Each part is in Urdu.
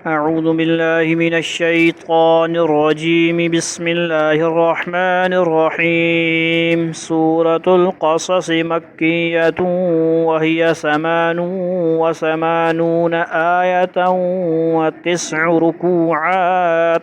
أعوذ بالله من الشيطان الرجيم بسم الله الرحمن الرحيم سورة القصص مكية وهي 88 آية و9 ركوعات।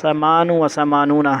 88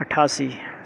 88।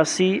80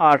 8।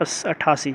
88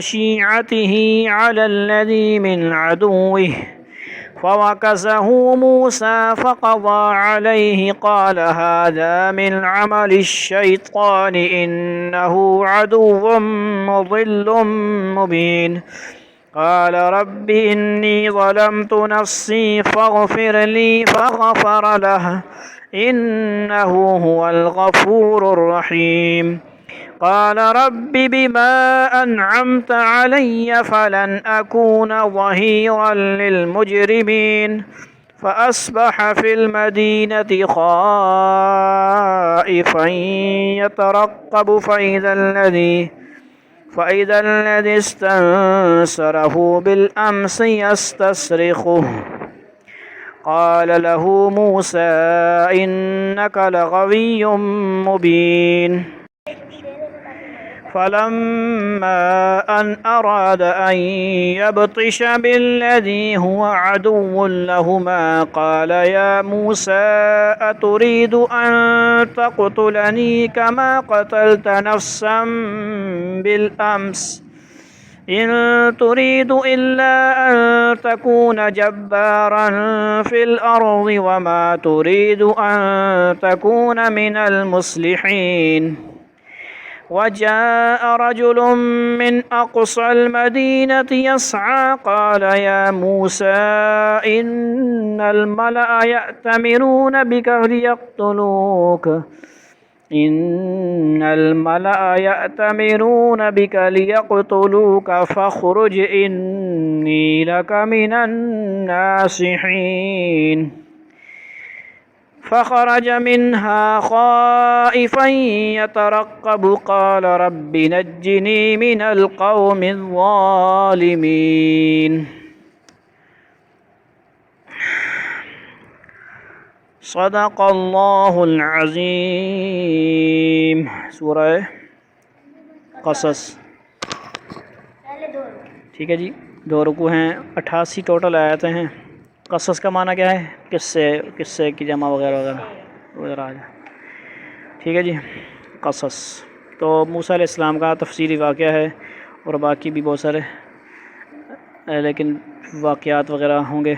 شيعته على الذي من عدوه فوكزه موسى فقضى عليه قال هذا من عمل الشيطان إنه عدو مضل مبين قال رب إني ظلمت نفسي فاغفر لي فغفر له إنه هو الغفور الرحيم قال رب بما أنعمت علي فلن أكون ظهيرا للمجرمين فأصبح في المدينة خائفا يترقب فإذا الذي استنصره بالأمس يستصرخه قال له موسى إنك لغوي مبين فلما أن أراد أن يبطش بالذي هو عدو لهما قال يا موسى أتريد أن تقتلني كما قتلت نفسا بالأمس إن تريد إلا أن تكون جبارا في الأرض وما تريد أن تكون من المصلحين وجاء رجل من أقصى المدينة يسعى قال يا موسى إن الملأ يأتمرون بك ليقتلوك فاخرج إني لك من الناصحين فخرج منها خائفا يترقب قال رب نجني من القوم الظالمين صدق اللہ العظیم۔ سورہ قصص، ٹھیک ہے جی، 2 رکوع ہیں، 88 ٹوٹل آیتیں ہیں۔ قصص کا معنی کیا ہے؟ قصے کی جمع وغیرہ وغیرہ آ جائے، ٹھیک ہے جی۔ قصص تو موسیٰ علیہ السلام کا تفصیلی واقعہ ہے، اور باقی بھی بہت سارے لیکن واقعات وغیرہ ہوں گے۔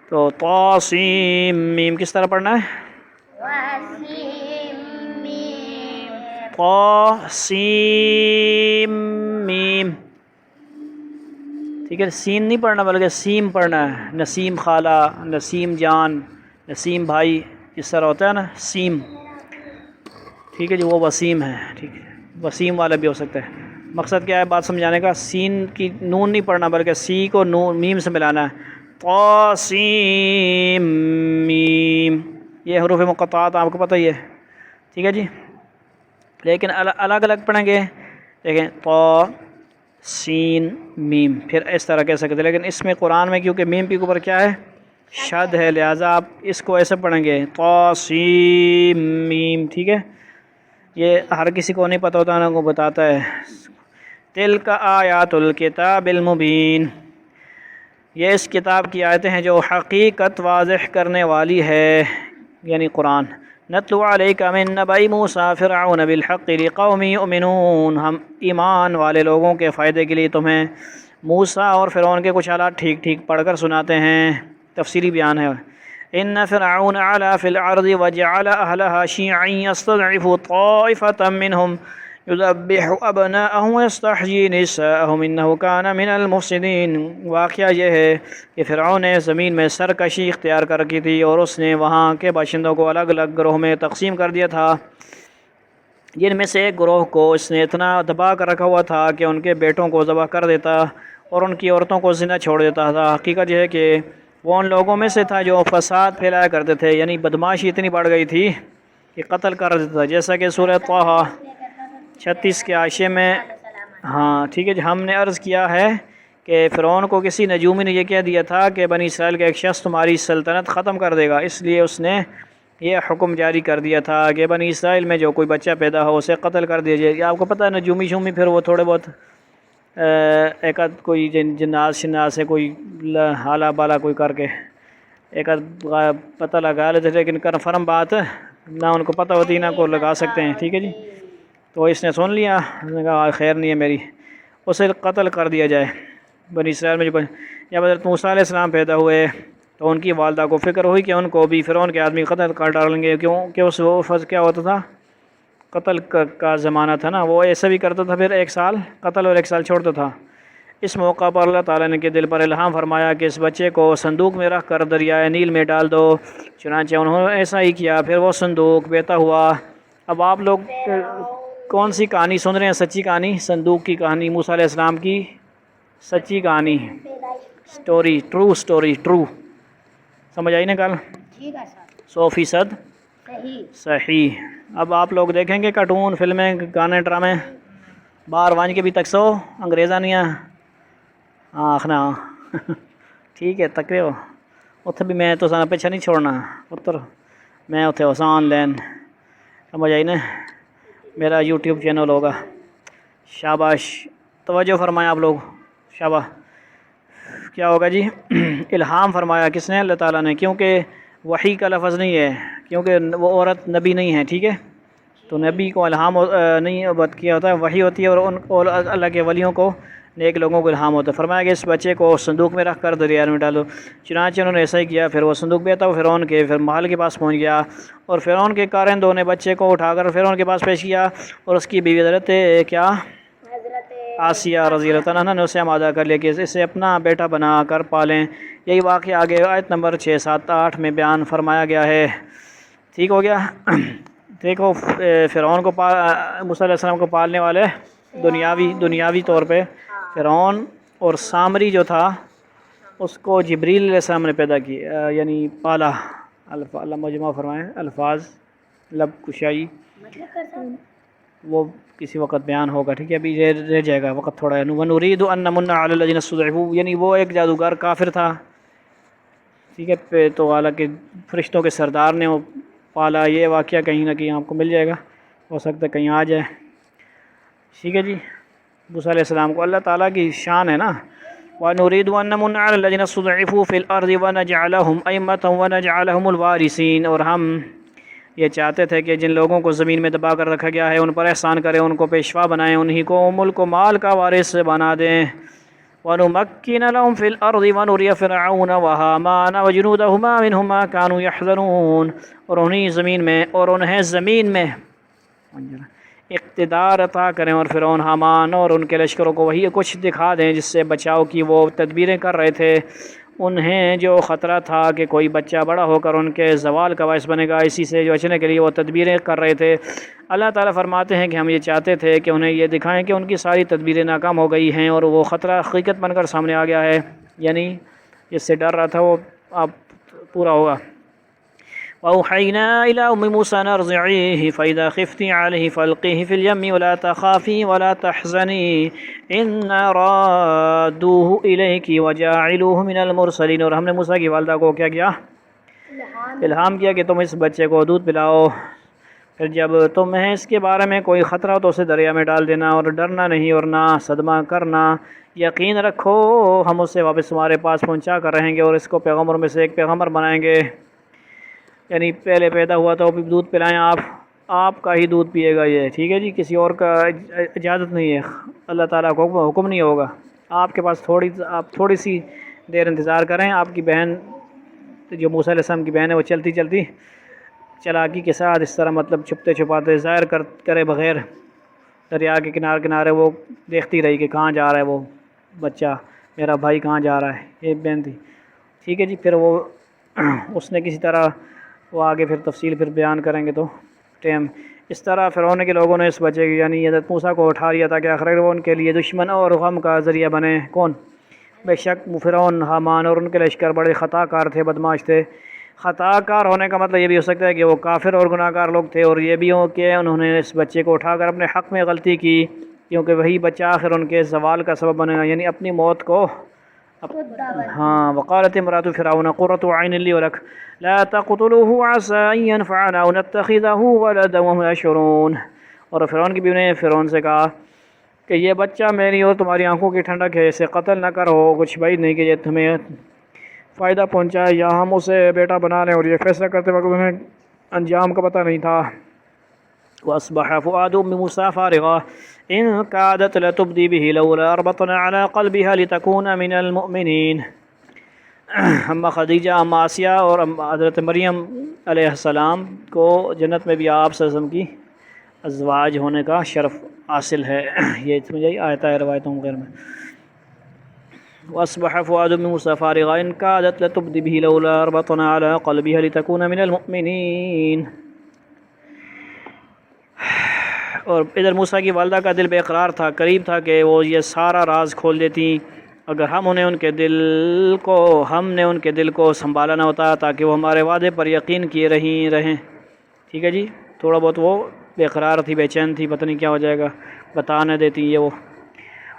تو طاسیم میم کس طرح پڑھنا ہے؟ طاسیم میم، ٹھیک ہے، سین نہیں پڑھنا بلکہ سیم پڑھنا ہے۔ نسیم خالہ، نسیم جان، نسیم بھائی، اس طرح ہوتا ہے نا، سیم، ٹھیک ہے جی، وہ وسیم ہے، ٹھیک ہے، وسیم والا بھی ہو سکتا ہے۔ مقصد کیا ہے بات سمجھانے کا؟ سین کی نون نہیں پڑھنا بلکہ سی کو نون میم سے ملانا ہے۔ طاسیم میم، یہ حروف مقطعات آپ کو پتہ ہی ہے، ٹھیک ہے جی، لیکن الگ الگ پڑھیں گے، دیکھیں طا سین میم، پھر اس طرح کہہ سکتے ہیں، لیکن اس میں قرآن میں کیونکہ میم کے اوپر کیا ہے؟ شد ہے، لہٰذا آپ اس کو ایسے پڑھیں گے طاسیم میم، ٹھیک ہے۔ یہ ہر کسی کو نہیں پتہ ہوتا، ان کو بتاتا ہے۔ تلک آیات الکتاب المبین، یہ اس کتاب کی آیتیں ہیں جو حقیقت واضح کرنے والی ہے، یعنی قرآن۔ نتلو علیک من نبأ موسیٰ فرعون بالحق لقوم یؤمنون، ہم ایمان والے لوگوں کے فائدے کے لیے تمہیں موسیٰ اور فرعون کے کچھ حالات ٹھیک ٹھیک پڑھ کر سناتے ہیں، تفصیلی بیان ہے۔ ان فرعون علا فی الارض وجعل اہلہا شیعا یستضعف طائفة منہم یذبح ابناءهم ویستحیی نساءهم انہ کان من المفسدین۔ واقعہ یہ ہے کہ فرعون نے زمین میں سرکشی اختیار کر کی تھی، اور اس نے وہاں کے باشندوں کو الگ الگ گروہ میں تقسیم کر دیا تھا، جن میں سے ایک گروہ کو اس نے اتنا دبا کر رکھا ہوا تھا کہ ان کے بیٹوں کو ذبح کر دیتا اور ان کی عورتوں کو زندہ چھوڑ دیتا تھا۔ حقیقت یہ ہے کہ وہ ان لوگوں میں سے تھا جو فساد پھیلایا کرتے تھے، یعنی بدماشی اتنی بڑھ گئی تھی کہ قتل کر دیتا تھا، جیسا کہ سورہ طٰہٰ 36 کے عائشے میں، ہاں ٹھیک ہے جی، ہم نے عرض کیا ہے کہ فرعون کو کسی نجومی نے یہ کہہ دیا تھا کہ بنی اسرائیل کا ایک شخص تمہاری سلطنت ختم کر دے گا، اس لیے اس نے یہ حکم جاری کر دیا تھا کہ بنی اسرائیل میں جو کوئی بچہ پیدا ہو اسے قتل کر دیا جائے۔ آپ کو پتہ ہے نجومی شومی پھر وہ تھوڑے بہت ایک آدھ کوئی جناز شناز سے کوئی حالہ بالا کوئی کر کے ایک آدھ پتہ لگا لیتے، لیکن کنفرم بات نہ ان کو پتہ ہوتی نہ کو لگا سکتے ہیں، ٹھیک ہے جی۔ تو اس نے سن لیا، اس نے کہا خیر نہیں ہے میری، اسے قتل کر دیا جائے۔ بنی اسرائیل میں جب حضرت موسیٰ علیہ السلام پیدا ہوئے تو ان کی والدہ کو فکر ہوئی کہ ان کو بھی فرعون کے آدمی قتل کر ڈالیں گے، کیونکہ اس وقت کیا ہوتا تھا، قتل کا زمانہ تھا نا، وہ ایسا بھی کرتا تھا، پھر 1 سال قتل اور 1 سال چھوڑتا تھا۔ اس موقع پر اللہ تعالیٰ نے کے دل پر الہام فرمایا کہ اس بچے کو صندوق میں رکھ کر دریائے نیل میں ڈال دو، چنانچہ انہوں نے ایسا ہی کیا، پھر وہ صندوق بہتا ہوا۔ اب آپ لوگ کون سی کہانی سن رہے ہیں؟ سچی کہانی، صندوق کی کہانی، موسیٰ علیہ السلام کی سچی کہانی، سٹوری، ٹرو سٹوری، ٹرو، سمجھ آئی نا کل؟ 100% صحیح۔ اب آپ لوگ دیکھیں گے کارٹون، فلمیں، گانے، ڈرامے، باہر وانج کے بھی تک سو انگریزانیاں آخنا ٹھیک ہے تکرے ہو اتنے بھی میں تو سارا پیچھے نہیں چھوڑنا پتر، میں اتنے آسان لین، سمجھ آئی نا؟ میرا یوٹیوب چینل ہوگا۔ شاباش، توجہ فرمائیں آپ لوگ، شاباش۔ کیا ہوگا جی؟ الہام فرمایا کس نے؟ اللہ تعالیٰ نے، کیونکہ وحی کا لفظ نہیں ہے، کیونکہ وہ عورت نبی نہیں ہے، ٹھیک ہے؟ تو نبی کو الہام نہیں بات کیا ہوتا ہے، وحی ہوتی ہے، اور اللہ کے ولیوں کو، نیک لوگوں کو الہام ہوتا ہے۔ فرمایا کہ اس بچے کو صندوق میں رکھ کر دریا میں ڈالو، چنانچہ انہوں نے ایسا ہی کیا، پھر وہ صندوق بہتا ہوا فرعون کے محل کے پاس پہنچ گیا، اور فرعون کے کارندوں نے بچے کو اٹھا کر فرعون کے پاس پیش کیا، اور اس کی بیوی حضرت کیا آسیہ رضی اللہ عنہا نے اسے آمادہ کر لیا کہ اسے اپنا بیٹا بنا کر پالیں۔ یہی واقعہ آگے آیت نمبر 6، 7، 8 میں بیان فرمایا گیا ہے۔ ٹھیک ہو گیا؟ دیکھو فرعون کو موسیٰ علیہ السلام کو پالنے والے دنیاوی طور پہ فرعون، اور سامری جو تھا اس کو جبریل علیہ السلام نے پیدا کیا، یعنی پالا۔ اللہ مجمع فرمائیں، الفاظ لب کشائی وہ کسی وقت بیان ہوگا، ٹھیک ہے؟ ابھی رہ جائے گا وقت تھوڑا ہے۔ وَنُرِيدُ أَن نَّمُنَّ عَلَى الَّذِينَ اسْتُضْعِفُوا، یعنی وہ ایک جادوگر کافر تھا، ٹھیک ہے؟ تو حالانکہ فرشتوں کے سردار نے وہ پالا۔ یہ واقعہ کہیں نہ کہیں آپ کو مل جائے گا، ہو سکتا ہے کہیں آ جائے، ٹھیک ہے جی؟ موسیٰ علیہ السلام کو اللہ تعالیٰ کی شان ہے نا، وَنُرِيدُ أَن نَّمُنَّ عَلَى الَّذِينَ اسْتُضْعِفُوا فِي الْأَرْضِ وَنَجْعَلَهُمْ أَئِمَّةً وَنَجْعَلَهُمُ الْوَارِثِينَ، اور ہم یہ چاہتے تھے کہ جن لوگوں کو زمین میں دبا کر رکھا گیا ہے ان پر احسان کریں، ان کو پیشوا بنائیں، انہی کو ملک و مال کا وارث بنا دیں۔ وَنُمَكِّنَ لَهُمْ فِي الْأَرْضِ وَنُرِيَ فِرْعَوْنَ وَهَامَانَ وَجُنُودَهُمَا مِنْهُمْ مَا كَانُوا يَحْذَرُونَ، اور انہیں زمین میں اقتدار عطا کریں، اور فرعون، حامان اور ان کے لشکروں کو وہی کچھ دکھا دیں جس سے بچاؤ کی وہ تدبیریں کر رہے تھے۔ انہیں جو خطرہ تھا کہ کوئی بچہ بڑا ہو کر ان کے زوال کا باعث بنے گا، اسی سے جو بچنے کے لیے وہ تدبیریں کر رہے تھے۔ اللہ تعالیٰ فرماتے ہیں کہ ہم یہ چاہتے تھے کہ انہیں یہ دکھائیں کہ ان کی ساری تدبیریں ناکام ہو گئی ہیں، اور وہ خطرہ حقیقت بن کر سامنے آ گیا ہے، یعنی جس سے ڈر رہا تھا وہ اب پورا ہوگا۔ وَأَوْحَيْنَا إِلَىٰ أُمِّ مُوسَىٰ أَنْ أَرْضِعِيهِ فَإِذَا خِفْتِ عَلَيْهِ فَأَلْقِيهِ فِي الْيَمِّ وَلَا تَخَافِي وَلَا تَحْزَنِي إِنَّا رَادُّوهُ إِلَيْكِ وَجَاعِلُوهُ مِنَ الْمُرْسَلِينَ، اور ہم نے موسیٰ کی والدہ کو کیا کیا؟ الہام کیا کہ تم اس بچے کو دودھ پلاؤ، پھر جب تمہیں اس کے بارے میں کوئی خطرہ ہو تو اسے دریا میں ڈال دینا، اور ڈرنا نہیں اور نہ صدمہ کرنا، یقین رکھو ہم اسے واپس تمہارے پاس پہنچا کر رہیں گے، اور اس کو پیغمبروں میں سے ایک پیغمبر بنائیں گے۔ یعنی پہلے پیدا ہوا تو دودھ پلائیں، آپ کا ہی دودھ پیے گا یہ، ٹھیک ہے جی؟ کسی اور کا اجازت نہیں ہے، اللہ تعالیٰ کو حکم نہیں ہوگا۔ آپ کے پاس آپ تھوڑی سی دیر انتظار کریں، آپ کی بہن جو موسیٰ علیہ السلام کی بہن ہے وہ چلتی چلاکی کے ساتھ اس طرح مطلب چھپتے چھپاتے ظاہر کرے بغیر دریا کے کنارے وہ دیکھتی رہی کہ کہاں جا رہا ہے وہ بچہ، میرا بھائی کہاں جا رہا ہے، یہ بہن تھی، ٹھیک ہے جی؟ پھر وہ اس نے کسی طرح، وہ آگے پھر تفصیل پھر بیان کریں گے تو ٹائم، اس طرح فرعون کے لوگوں نے اس بچے کی یعنی حضرت موسیٰ کو اٹھا لیا تاکہ آخر وہ ان کے لیے دشمن اور غم کا ذریعہ بنے۔ کون؟ بے شک فرعون، حامان اور ان کے لشکر بڑے خطا کار تھے، بدماش تھے۔ خطا کار ہونے کا مطلب یہ بھی ہو سکتا ہے کہ وہ کافر اور گناہ گار لوگ تھے، اور یہ بھی ہو کہ انہوں نے اس بچے کو اٹھا کر اپنے حق میں غلطی کی، کیونکہ وہی بچہ آخر ان کے زوال کا سبب بنے گا، یعنی اپنی موت کو۔ ہاں، وقالت امرأة فرعون قرة عين لي ولك لا تقتلوه عسى أن ينفعنا أو نتخذه ولدا وهم يشعرون، اور فرعون کی بیوی نے فرعون سے کہا کہ یہ بچہ میری اور تمہاری آنکھوں کی ٹھنڈک ہے، اسے قتل نہ کرو، کچھ بعید نہیں کہ یہ تمہیں فائدہ پہنچائے یا ہم اسے بیٹا بنا لیں۔ اور یہ فیصلہ کرتے وقت انہیں انجام کا پتہ نہیں تھا، وأصبح فؤاد أم موسى فارغا إن كادت لتبدي به لولا أربطنا على قلبها لتكون من المؤمنين. اما خدیجہ، اما آسیہ اور حضرت مریم علیہ السلام کو جنت میں بھی آپ صلی اللہ علیہ وسلم کی ازواج ہونے کا شرف حاصل ہے. یہ سمجھائی آیت ہے روایتوں وغیرہ میں. وأصبح فؤاد أم موسى فارغا إن كادت لتبدي به لولا أربطنا على قلبها لتكون من المؤمنين. اور ادھر موسیٰ کی والدہ کا دل بے قرار تھا، قریب تھا کہ وہ یہ سارا راز کھول دیتی اگر ہم نے ان کے دل کو سنبھالا نہ ہوتا تاکہ وہ ہمارے وعدے پر یقین کیے رہیں. ٹھیک ہے جی. تھوڑا بہت وہ بے قرار تھی، بے چین تھی، پتہ نہیں کیا ہو جائے گا، بتا نہ دیتی یہ وہ.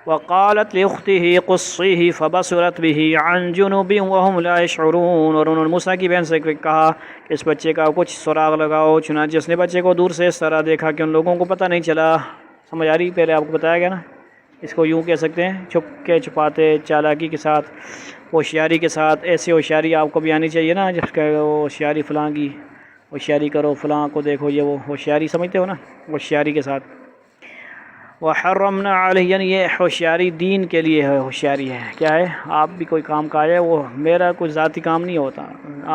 وقالت لاختہ قصیہ فبصرت بہ عن جنب وهم لا يشعرون. اور انہوں نے موسیٰ کی بہن سے کہا کہ اس بچے کا کچھ سراغ لگاؤ. چنانچہ اس نے بچے کو دور سے اس طرح دیکھا کہ ان لوگوں کو پتہ نہیں چلا. سمجھ آ رہی؟ پہلے آپ کو بتایا گیا نا، اس کو یوں کہہ سکتے ہیں چھپ کے چھپاتے، چالاکی کے ساتھ، ہوشیاری کے ساتھ. ایسی ہوشیاری آپ کو بھی آنی چاہیے نا، جس کا ہوشیاری فلاں کی ہوشیاری کرو، فلاں کو دیکھو، یہ وہ ہوشیاری سمجھتے ہو نا، ہوشیاری کے ساتھ. وحرمنا علیہ، یعنی یہ ہوشیاری دین کے لیے ہے. ہوشیاری ہے کیا ہے؟ آپ بھی کوئی کام کا ہے، وہ میرا کوئی ذاتی کام نہیں ہوتا،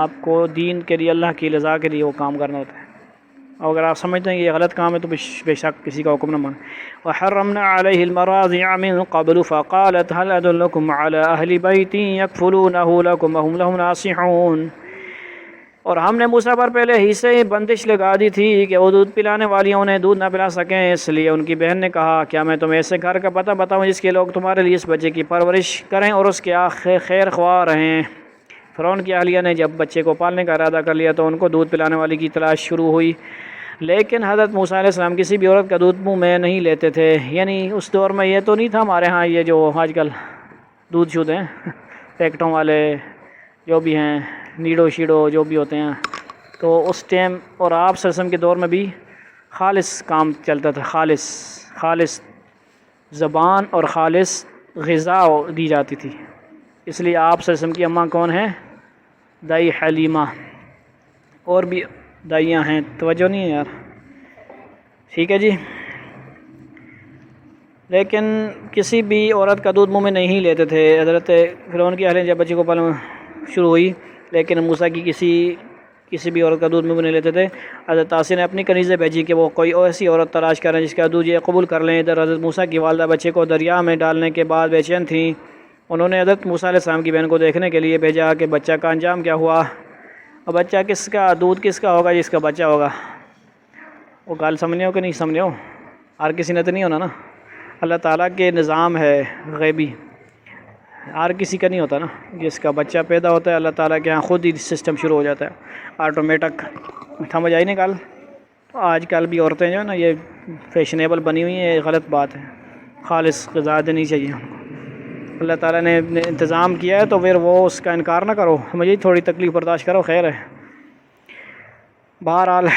آپ کو دین کے لیے، اللہ کی رضا کے لیے وہ کام کرنا ہوتا ہے. اور اگر آپ سمجھتے ہیں کہ یہ غلط کام ہے تو بے شک کسی کا حکم نہ مانیں. وحرمنا علیہ المراضع من قبل فقالت هل ادلکم علی اہل بیت یکفلونہ لکم وہم لہم ناصحون. اور ہم نے موسیٰ پر پہلے ہی سے بندش لگا دی تھی کہ وہ دودھ پلانے والی انہیں دودھ نہ پلا سکیں. اس لیے ان کی بہن نے کہا کیا میں تمہیں ایسے گھر کا پتہ بتاؤں جس کے لوگ تمہارے لیے اس بچے کی پرورش کریں اور اس کے خیر خواہ رہیں. فرعون کی اہلیہ نے جب بچے کو پالنے کا ارادہ کر لیا تو ان کو دودھ پلانے والی کی تلاش شروع ہوئی. لیکن حضرت موسیٰ علیہ السلام کسی بھی عورت کا دودھ منہ میں نہیں لیتے تھے. یعنی اس دور میں یہ تو نہیں تھا ہمارے ہاں یہ جو آج کل دودھ شدھ ہیں پیکٹوں والے جو بھی ہیں، نیڈو شیڈو جو بھی ہوتے ہیں. تو اس ٹائم اور آپ صلی اللہ علیہ وسلم کے دور میں بھی خالص کام چلتا تھا، خالص زبان اور خالص غذا دی جاتی تھی. اس لیے آپ صلی اللہ علیہ وسلم کی اماں کون ہیں؟ دائی حلیمہ. اور بھی دائیاں ہیں، توجہ نہیں ہے یار. ٹھیک ہے جی. لیکن کسی بھی عورت کا دودھ منہ میں نہیں لیتے تھے. حضرت فرعون کی اہلیہ جب بچے کو پالنا شروع ہوئی لیکن موسیٰ کی کسی بھی عورت کا دودھ منہ میں نہیں لیتے تھے. حضرت آسیہ نے اپنی کنیزیں بھیجی کہ وہ کوئی ایسی عورت تلاش کریں جس کا دودھ یہ قبول کر لیں. ادھر حضرت موسیٰ کی والدہ بچے کو دریا میں ڈالنے کے بعد بے چین تھیں. انہوں نے حضرت موسیٰ علیہ السلام کی بہن کو دیکھنے کے لیے بھیجا کہ بچہ کا انجام کیا ہوا. اور بچہ کس کا، دودھ کس کا ہوگا جس کا بچہ ہوگا. وہ گال سمجھے ہو کہ نہیں سمجھے ہو؟ ہر کسی نے تو نہیں ہونا نا. اللہ تعالیٰ کے نظام ہے غیبی، ہر کسی کا نہیں ہوتا نا. جس کا بچہ پیدا ہوتا ہے اللہ تعالیٰ کے ہاں خود ہی سسٹم شروع ہو جاتا ہے آٹومیٹک. سمجھ آئی نہیں کل؟ آج کل بھی عورتیں جو ہے نا یہ فیشنیبل بنی ہوئی ہیں، یہ غلط بات ہے. خالص غذا دینی چاہیے. اللہ تعالیٰ نے انتظام کیا ہے تو پھر وہ اس کا انکار نہ کرو. مجھے تھوڑی تکلیف برداشت کرو، خیر ہے. بہرحال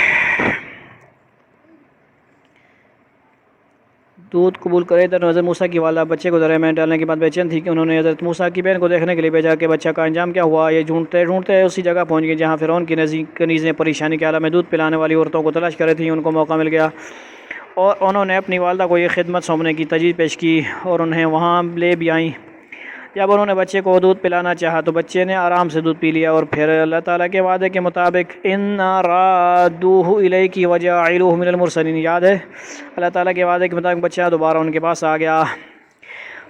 دودھ قبول کرے. ادھر حضرت موسیٰ کی والدہ بچے کو دریا میں ڈالنے کے بعد بے چین تھی کہ انہوں نے حضرت موسیٰ کی بہن کو دیکھنے کے لیے بھیجا کہ بچہ کا انجام کیا ہوا. یہ ڈھونڈتے اسی جگہ پہنچ گئے جہاں فرعون کی کنیزیں پریشانی کے حالت میں دودھ پلانے والی عورتوں کو تلاش کر رہی تھیں. ان کو موقع مل گیا اور انہوں نے اپنی والدہ کو یہ خدمت سونپنے کی تجویز پیش کی اور انہیں وہاں لے بھی آئیں. جب انہوں نے بچے کو دودھ پلانا چاہا تو بچے نے آرام سے دودھ پی لیا. اور پھر اللہ تعالیٰ کے وعدے کے مطابق اِنَّا رَادُوهُ إِلَيْكِ وَجَاعِلُوهُ مِنَ الْمُرْسَلِينَ، یاد ہے اللہ تعالیٰ کے وعدے کے مطابق بچہ دوبارہ ان کے پاس آ گیا.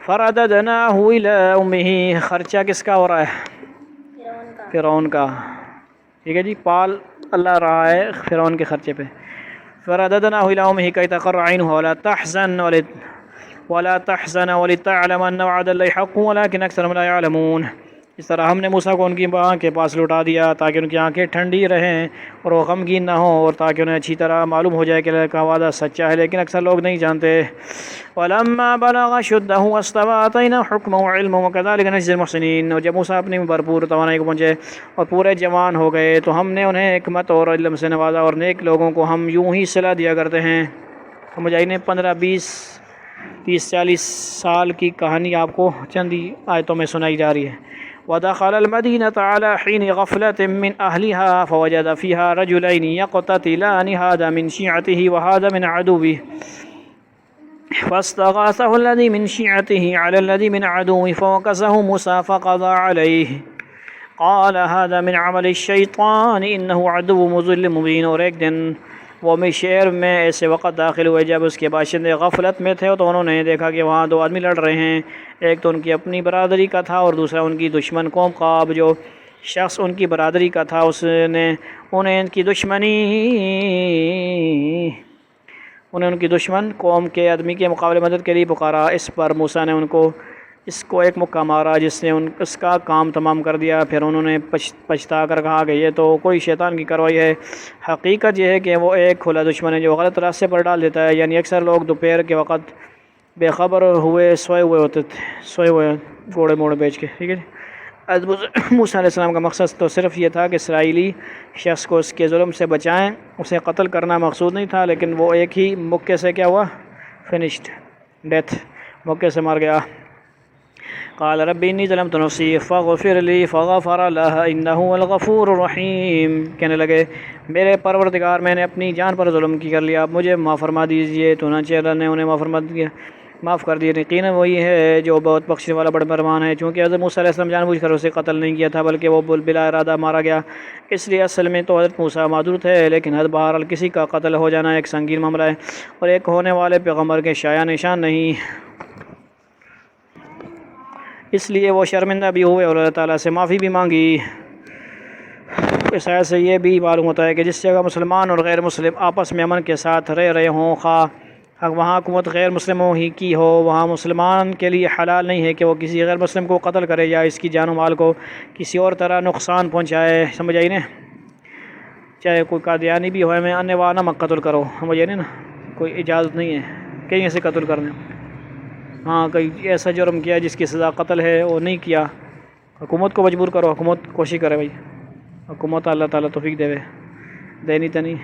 فَرَدَدْنَاهُ إِلَىٰ أُمِّهِ، خرچہ کس کا ہو رہا ہے؟ فرعون کا. ٹھیک ہے جی. پال اللہ رہا ہے فرعون کے خرچے پہ. فَرَدَدْنَاهُ إِلَىٰ أُمِّهِ كَيْ تَقَرَّ عَيْنُهَا وَلَا تَحْزَنَ وَلِتَعْلَمَ أَنَّ وَعْدَ اللَّهِ حَقٌّ وَلَٰكِنَّ أَكْثَرَهُمْ لَا يَعْلَمُونَ. اس طرح ہم نے موسیٰ کو ان کی ماں کے پاس لوٹا دیا تاکہ ان کی آنکھیں ٹھنڈی رہیں اور وہ غمگین نہ ہوں، اور تاکہ انہیں اچھی طرح معلوم ہو جائے کہ اللہ کا وعدہ سچا ہے، لیکن اکثر لوگ نہیں جانتے. وَلَمَّا بَلَغَ أَشُدَّهُ وَاسْتَوَىٰ آتَيْنَاهُ حُكْمًا وَعِلْمًا وَكَذَٰلِكَ نَجْزِي الْمُحْسِنِينَ. اور جب موسیٰ اپنی بھرپور توانائی کو پہنچے اور پورے جوان ہو گئے تو ہم نے انہیں حکمت اور علم سے نوازا، اور نیک لوگوں کو ہم یوں ہی صلہ دیا کرتے ہیں. سمجھ آئی نے؟ 15 20 30 40 سال کی کہانی آپ کو چند ہی آیتوں میں سنائی جا رہی ہے. ودخل المدينة على حين غفلة من أهلها فوجد فيها رجلين يقتتلان هذا من شيعته وهذا من عدوه فاستغاثه الذي من شيعته على الذي من عدوه فوكزه موسى فقضى عليه قال هذا من عمل الشیطان انه عدو مضل مبین۔ اور ایک دن وہ شہر میں ایسے وقت داخل ہوئے جب اس کے باشندے غفلت میں تھے تو انہوں نے دیکھا کہ وہاں دو آدمی لڑ رہے ہیں، ایک تو ان کی اپنی برادری کا تھا اور دوسرا ان کی دشمن قوم کا۔ اب جو شخص ان کی برادری کا تھا اس نے انہیں ان کی دشمن قوم کے آدمی کے مقابلے مدد کے لیے پکارا۔ اس پر موسیٰ نے اس کو ایک مکہ مارا جس نے اس کا کام تمام کر دیا۔ پھر انہوں نے پچھتا کر کہا کہ یہ تو کوئی شیطان کی کارروائی ہے، حقیقت یہ ہے کہ وہ ایک کھلا دشمن ہے جو غلط راستے پر ڈال دیتا ہے۔ یعنی اکثر لوگ دوپہر کے وقت بے خبر ہوئے سوئے ہوئے گھوڑے موڑے بیچ کے، ٹھیک ہے جی۔ موسیٰ علیہ السلام کا مقصد تو صرف یہ تھا کہ اسرائیلی شخص کو اس کے ظلم سے بچائیں، اسے قتل کرنا مقصود نہیں تھا، لیکن وہ ایک ہی مکے سے کیا ہوا، فنشڈ، ڈیتھ، مکے سے مر گیا۔ قال رب انی ظلمت نفسی فاغفر لی فغفر لها انہ هو الغفور الرحیم۔ کہنے لگے میرے پروردگار میں نے اپنی جان پر ظلم کر لیا، اب مجھے معاف فرما دیجیے۔ تو چنانچہ اللہ نے انہیں معاف کر دیا، یقیناً وہی ہے جو بہت بخشنے والا بڑا مہربان ہے۔ چونکہ حضرت موسیٰ علیہ السلام جان بوجھ کر اسے قتل نہیں کیا تھا بلکہ وہ بلا ارادہ مارا گیا، اس لیے اصل میں تو حضرت موسیٰ معذور تھے، لیکن بہرحال کسی کا قتل ہو جانا ایک سنگین معاملہ ہے اور ایک ہونے والے پیغمبر کے شایع نشان نہیں، اس لیے وہ شرمندہ بھی ہوئے اور اللہ تعالیٰ سے معافی بھی مانگی۔ اس آیت سے یہ بھی معلوم ہوتا ہے کہ جس جگہ مسلمان اور غیر مسلم آپس میں امن کے ساتھ رہ رہے ہوں، خواہ وہاں حکومت غیر مسلموں ہی کی ہو، وہاں مسلمان کے لیے حلال نہیں ہے کہ وہ کسی غیر مسلم کو قتل کرے یا اس کی جان و مال کو کسی اور طرح نقصان پہنچائے، سمجھ آئی نا؟ چاہے کوئی قادیانی بھی ہوئے میں انے وانا مت قتل کرو، سمجھ آئی نا؟ کوئی اجازت نہیں ہے کہیں سے قتل کرنے۔ ہاں کوئی ایسا جرم کیا جس کی سزا قتل ہے وہ نہیں کیا، حکومت کو مجبور کرو، حکومت کوشش کرے بھائی، حکومت اللہ تعالیٰ توفیق دینی تو نہیں۔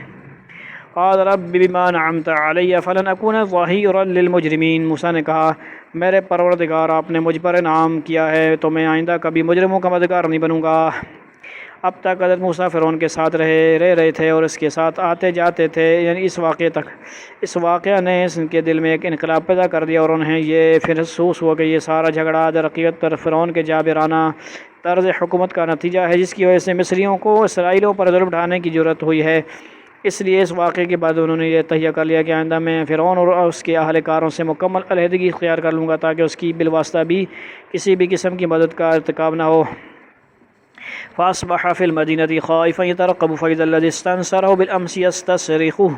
قال رب بما انعمت علی فلن اکون ظہیرا للمجرمین۔ موسیٰ نے کہا میرے پروردگار آپ نے مجھ پر انعام کیا ہے تو میں آئندہ کبھی مجرموں کا مددگار نہیں بنوں گا۔ اب تک حضرت موسیٰ فرعون کے ساتھ رہ رہے تھے اور اس کے ساتھ آتے جاتے تھے، یعنی اس واقعہ نے ان کے دل میں ایک انقلاب پیدا کر دیا اور انہیں یہ پھر محسوس ہوا کہ یہ سارا جھگڑا در حقیقت پر فرعون کے جابرانہ طرز حکومت کا نتیجہ ہے جس کی وجہ سے مصریوں کو اسرائیلیوں پر ظلم ڈھانے کی ضرورت ہوئی ہے۔ اس لیے اس واقعے کے بعد انہوں نے یہ تہیہ کر لیا کہ آئندہ میں فرعون اور اس کے اہل کاروں سے مکمل علیحدگی اختیار کر لوں گا تاکہ اس کی بالواسطہ بھی کسی بھی قسم کی مدد کا ارتکاب نہ ہو۔ فاصبح في المدينة خائفا يترقب فإذا الذي استنصره بالأمس يستصرخه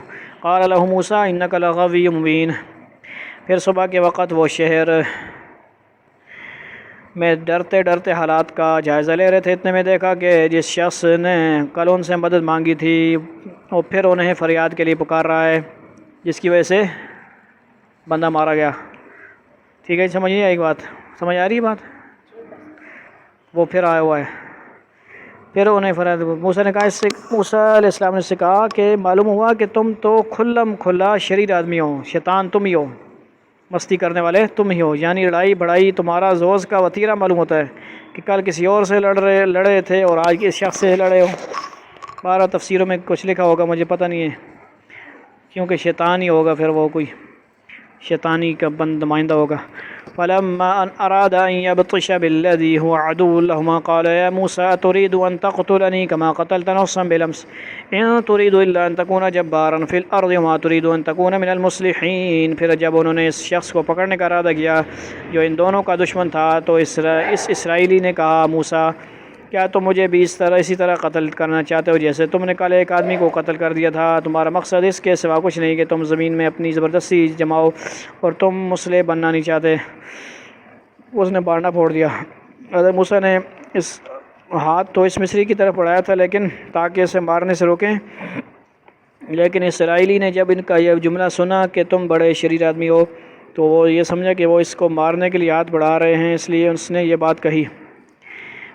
قال له موسى إنك لغوي مبين۔ پھر صبح کے وقت وہ شہر میں ڈرتے ڈرتے حالات کا جائزہ لے رہے تھے، اتنے میں دیکھا کہ جس شخص نے کل ان سے مدد مانگی تھی وہ پھر انہیں فریاد کے لیے پکار رہا ہے، جس کی وجہ سے بندہ مارا گیا۔ ٹھیک ہے، سمجھیے ایک بات، سمجھ آ رہی ہے بات؟ وہ پھر آیا ہوا ہے، پھر انہیں فریاد۔ موسیٰ نے کہا موسیٰ علیہ السلام نے اس سے کہا کہ معلوم ہوا کہ تم تو کھلا شریر آدمی ہو، شیطان تم ہی ہو، مستی کرنے والے تم ہی ہو، یعنی لڑائی بڑائی تمہارا زوز کا وتیرہ معلوم ہوتا ہے کہ کل کسی اور سے لڑے تھے اور آج اس شخص سے لڑے ہو۔ 12 تفسیروں میں کچھ لکھا ہوگا، مجھے پتہ نہیں ہے، کیونکہ شیطان ہی ہوگا، پھر وہ کوئی شیطانی کا نمائندہ ہوگا۔ فلما ان اراد ان يبطش بالذي هو عدو لهما قال يا موسى تريد ان تقتلني كما قتلت نفسا بالامس ان تريد الا ان تكون جبارا في الارض وما تريد ان تكون من المصلحين۔ پھر جب انہوں نے اس شخص کو پکڑنے کا ارادہ کیا جو ان دونوں کا دشمن تھا تو اس اسرائیلی نے کہا موسیٰ کیا تم مجھے بھی اسی طرح قتل کرنا چاہتے ہو جیسے تم نے کل ایک آدمی کو قتل کر دیا تھا؟ تمہارا مقصد اس کے سوا کچھ نہیں کہ تم زمین میں اپنی زبردستی جماؤ اور تم مسلح بننا نہیں چاہتے۔ اس نے بارنا پھوڑ دیا۔ حضرت موسیٰ نے اس ہاتھ تو اس مصری کی طرف بڑھایا تھا لیکن تاکہ اسے مارنے سے روکیں، لیکن اسرائیلی نے جب ان کا یہ جملہ سنا کہ تم بڑے شریر آدمی ہو تو وہ یہ سمجھا کہ وہ اس کو مارنے کے لیے ہاتھ بڑھا رہے ہیں، اس لیے اس نے یہ بات کہی۔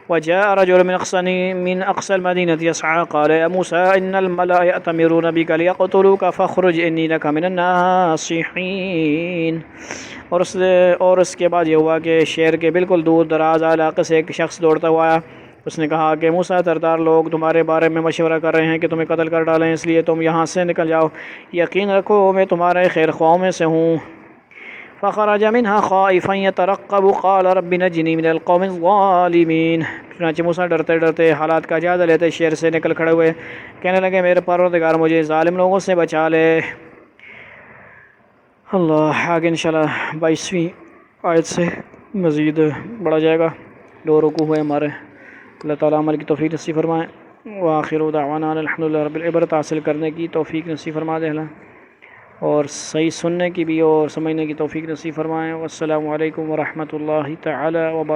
وجاء رجل من أقصى المدينة يسعى قال يا موسى إن الملأ يأتمرون بك ليقتلوك فاخرج إني لك من الناصحين. اور اس کے بعد یہ ہوا کہ شہر کے بالکل دور دراز علاقے سے ایک شخص دوڑتا ہوا آیا. اس نے کہا کہ موسیٰ سردار لوگ تمہارے بارے میں مشورہ کر رہے ہیں کہ تمہیں قتل کر ڈالیں، اس لیے تم یہاں سے نکل جاؤ، یقین رکھو میں تمہارے خیر خواہوں میں سے ہوں. فخرج منها خائفا يترقب قال رب نجني من القوم الظالمين. چنانچہ موسیٰ ڈرتے ڈرتے حالات کا جائزہ لیتے شہر سے نکل کھڑے ہوئے، کہنے لگے میرے پروردگار مجھے ظالم لوگوں سے بچا لے. اللہ آگے انشاءاللہ 22ویں آیت سے مزید بڑھا جائے گا. 2 رکوع ہوئے ہمارے. اللہ تعالیٰ عمل کی توفیق نصیب فرمائیں. وآخر دعوانا الحمدللہ رب العبرت حاصل کرنے کی توفیق نصیب فرما دے اور صحیح سننے کی بھی اور سمجھنے کی توفیق نصیب فرمائیں. والسلام علیکم ورحمۃ اللہ تعالی وبرکاتہ.